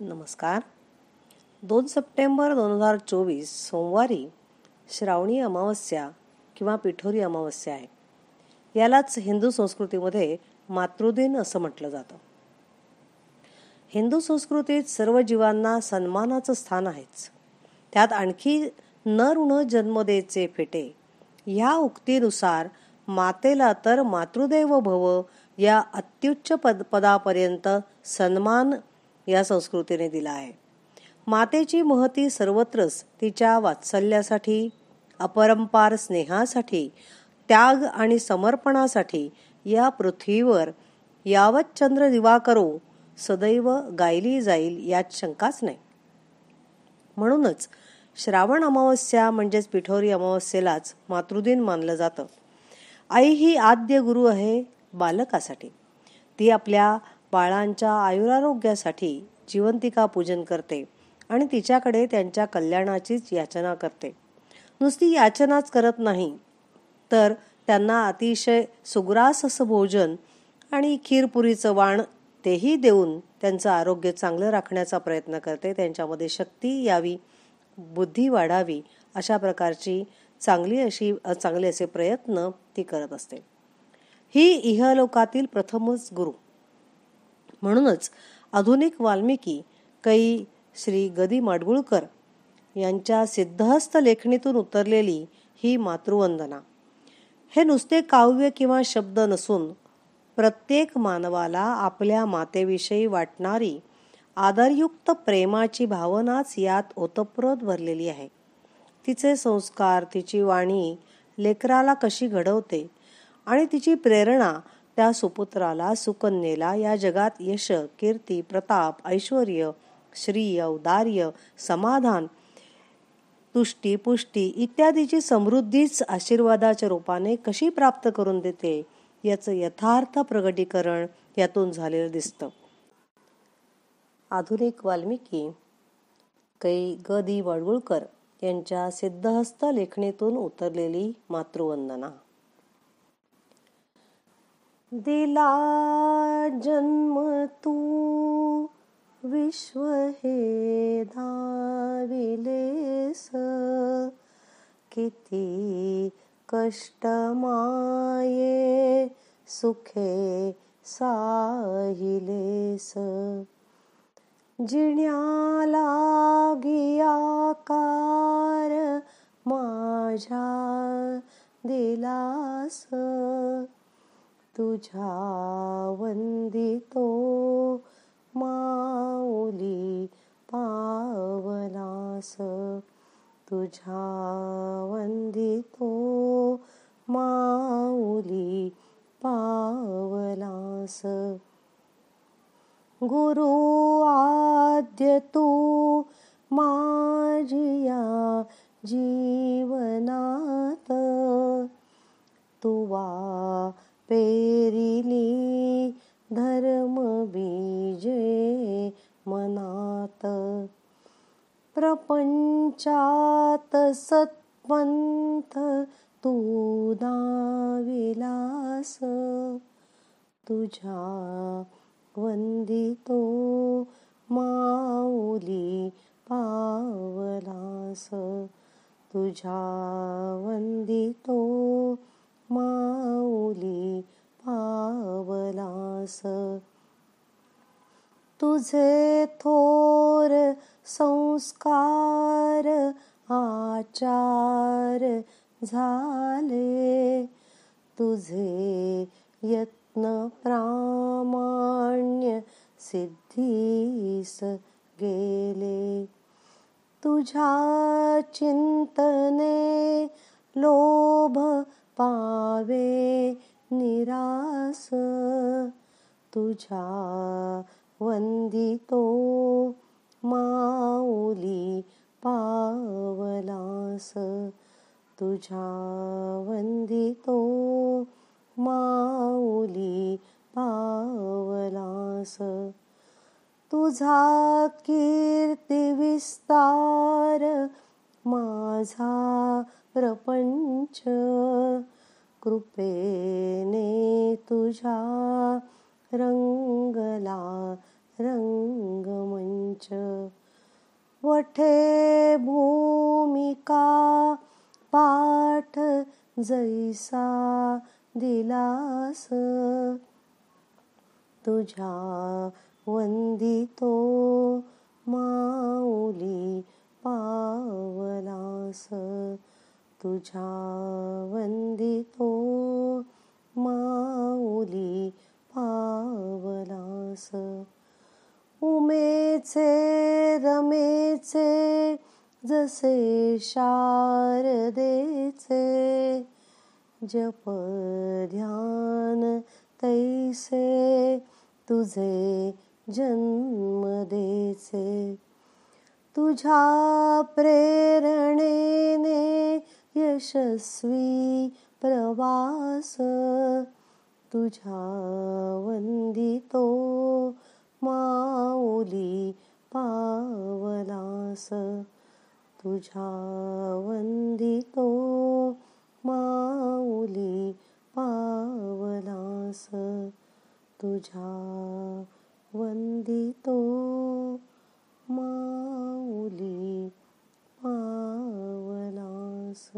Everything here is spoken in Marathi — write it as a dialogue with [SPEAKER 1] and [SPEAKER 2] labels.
[SPEAKER 1] नमस्कार. 2 सप्टेंबर 2024 सोमवारी श्रावणी अमावस्या किंवा पिठोरी अमावस्या आहे. यालाच हिंदू संस्कृतीमध्ये मातृदिन असं म्हटलं जातं. हिंदू संस्कृतीत सर्व जीवांना सन्मानाचं स्थान आहेच. त्यात आणखी न ऋण जन्म द्यायचे फेटे ह्या उक्तीनुसार मातेला तर मातृदेव भव या अत्युच्च पदापर्यंत सन्मान या संस्कृतीने दिला आहे. मातेची महती सर्वत्रच तिच्या वात्सल्यासाठी, अपरंपार स्नेहासाठी, त्याग आणि समर्पणासाठी या पृथ्वीवर यावत चंद्र दिवाकरो सदैव गायली जाईल यात शंकाच नाही. म्हणूनच श्रावण अमावस्या म्हणजेच पिठोरी अमावस्येलाच मातृदिन मानलं जातं. आई ही आद्य गुरु आहे बालकासाठी. ती आपल्या बाळांच्या आयुरारोग्यासाठी जिवंतिका पूजन करते आणि तिच्याकडे त्यांच्या कल्याणाचीच याचना करते. नुसती याचनाच करत नाही तर त्यांना अतिशय सुग्रास असं भोजन आणि खीरपुरीचं वाण तेही देऊन त्यांचं आरोग्य चांगलं राखण्याचा प्रयत्न करते. त्यांच्यामध्ये शक्ती यावी, बुद्धी वाढावी अशा प्रकारची चांगले असे प्रयत्न ती करत असते. ही इहलोकातील प्रथमच गुरु. म्हणूनच आधुनिक वाल्मिकी कै श्री ग. दी. माडगूळकर यांच्या सिद्धहस्त लेखणीतून उतरलेली ही मातृवंदना हे नुसते काव्य किंवा शब्द नसून प्रत्येक मानवाला आपल्या मातेविषयी वाटणारी आदरयुक्त प्रेमाची भावनाच यात ओतप्रोत भरलेली आहे. तिचे संस्कार, तिची वाणी लेकराला कशी घडवते आणि तिची प्रेरणा त्या सुपुत्राला, सुकन्येला या जगात यश, कीर्ती, प्रताप, ऐश्वर्य, श्री, औदार्य, समाधान, तुष्टी, पुष्टी इत्यादीची समृद्धीच आशीर्वादाच्या रूपाने कशी प्राप्त करून देते याचं यथार्थ प्रगटीकरण यातून झालेलं दिसतं. आधुनिक वाल्मिकी कै ग. दी. माडगूळकर यांच्या सिद्धहस्त लेखणीतून उतरलेली मातृवंदना. दिला जन्म तू विश्व हे धाविलेस, किती कष्ट माये सुखे साहिलेस. जिण्याला गियाकार माझ्या दिलास, तुझ्या वंदितो माऊली पावलास. तुझ्या वंदितो माऊली पावलास. गुरु आद्य तू माझिया जीवनात, तुवा पेरिली धर्म बीजे मनात. प्रपंचात सत्पंथ तू दाविलास, तुझ्या वंदितो माऊली पावलास. तुझ्या वंदितो माऊली पावलास. तुझे थोर संस्कार आचार झाले, तुझे यत्न प्रामाण्य सिद्धीस गेले. तुझ्या चिंतने लोभ पावे निरास, तुझ्या वंदितो माऊली पावलास. तुझ्या वंदितो माऊली पावलास. तुझा कीर्ती विस्तार माझा प्रपंच, कृपेने तुझ्या रंगला रंगमंच. पाठे भूमिका पाठ जैसा दिलास, तुझ्या वंदितो माऊली पावलास, तुझ्या वंदितो माऊली पावलास. उमेचे रमेचे जसे शारदेचे, जप ध्यान तैसे तुझे जन्म देचे. तुझ्या प्रेरणेने यशस्वी प्रवास, तुझ्या वंदितो माऊली पावलास, तुझ्या वंदितो माऊली पावलास, तुझ्या वंदितो माऊली पावलास.